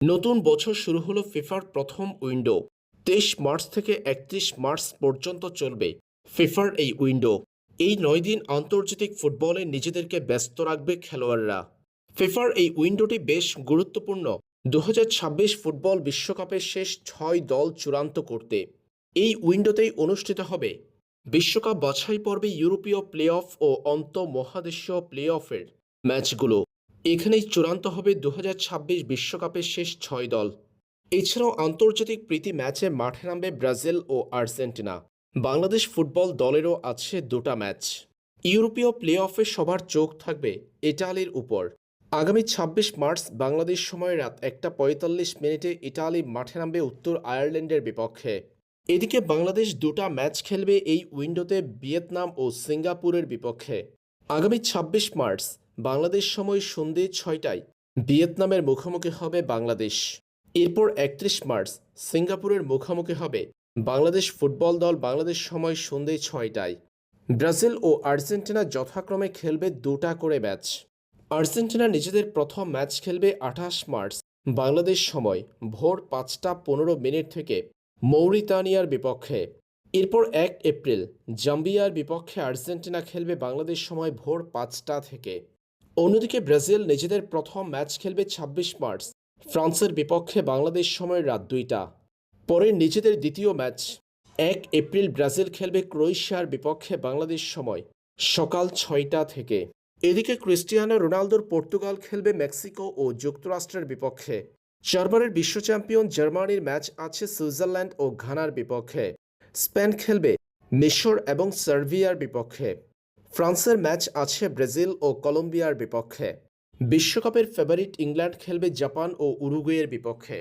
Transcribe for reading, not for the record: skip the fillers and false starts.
নতুন বছর শুরু হলো ফিফার প্রথম উইন্ডো। ২৩ মার্চ থেকে ৩১ মার্চ পর্যন্ত চলবে ফিফার এই উইন্ডো। এই ৯ দিন আন্তর্জাতিক ফুটবলে নিজেদেরকে ব্যস্ত রাখবে খেলোয়াড়রা। ফিফার এই উইন্ডোটি বেশ গুরুত্বপূর্ণ ২০২৬ ফুটবল বিশ্বকাপের শেষ ৬ দল চূড়ান্ত করতে। এই উইন্ডোতেই অনুষ্ঠিত হবে বিশ্বকাপ বাছাই পর্বে ইউরোপীয় প্লে অফ ও আন্তঃমহাদেশীয় প্লে অফের ম্যাচগুলো। এখানেই চূড়ান্ত হবে ২০২৬ বিশ্বকাপের শেষ ৬ দল। এছাড়াও আন্তর্জাতিক প্রীতি ম্যাচে মাঠে নামবে ব্রাজিল ও আর্জেন্টিনা। বাংলাদেশ ফুটবল দলেরও আছে দুটা ম্যাচ। ইউরোপীয় প্লে অফে সবার চোখ থাকবে ইটালির উপর। আগামী ২৬ মার্চ বাংলাদেশ সময় রাত ১:৪৫ ইটালি মাঠে নামবে উত্তর আয়ারল্যান্ডের বিপক্ষে। এদিকে বাংলাদেশ দুটা ম্যাচ খেলবে এই উইন্ডোতে ভিয়েতনাম ও সিঙ্গাপুরের বিপক্ষে। আগামী ২৬ মার্চ বাংলাদেশ সময় সন্ধ্যে ৬টায় ভিয়েতনামের মুখোমুখি হবে বাংলাদেশ। এরপর ৩১ মার্চ সিঙ্গাপুরের মুখোমুখি হবে বাংলাদেশ ফুটবল দল বাংলাদেশ সময় সন্ধ্যে ৬টায়। ব্রাজিল ও আর্জেন্টিনা যথাক্রমে খেলবে দুটা করে ম্যাচ। আর্জেন্টিনা নিজেদের প্রথম ম্যাচ খেলবে ২৮ মার্চ বাংলাদেশ সময় ভোর ৫টা ১৫ থেকে মৌরিতানিয়ার বিপক্ষে। এরপর ১ এপ্রিল জাম্বিয়ার বিপক্ষে আর্জেন্টিনা খেলবে বাংলাদেশ সময় ভোর ৫টা থেকে। অন্যদিকে ব্রাজিল নিজেদের প্রথম ম্যাচ খেলবে ২৬ মার্চ ফ্রান্সের বিপক্ষে বাংলাদেশ সময় রাত ২টা। পরে নিজেদের দ্বিতীয় ম্যাচ ১ এপ্রিল ব্রাজিল খেলবে ক্রোয়েশিয়ার বিপক্ষে বাংলাদেশ সময় সকাল ৬টা থেকে। এদিকে ক্রিস্টিয়ানো রোনালদোর পর্তুগাল খেলবে মেক্সিকো ও যুক্তরাষ্ট্রের বিপক্ষে। ৪বারের বিশ্ব চ্যাম্পিয়ন জার্মানির ম্যাচ আছে সুইজারল্যান্ড ও ঘানার বিপক্ষে। স্পেন খেলবে মিশর এবং সার্বিয়ার বিপক্ষে। ফ্রান্সের ম্যাচ আছে ব্রাজিল ও কলম্বিয়ার বিপক্ষে। বিশ্বকাপের ফেভারিট ইংল্যান্ড খেলবে জাপান ও উরুগুয়ের বিপক্ষে।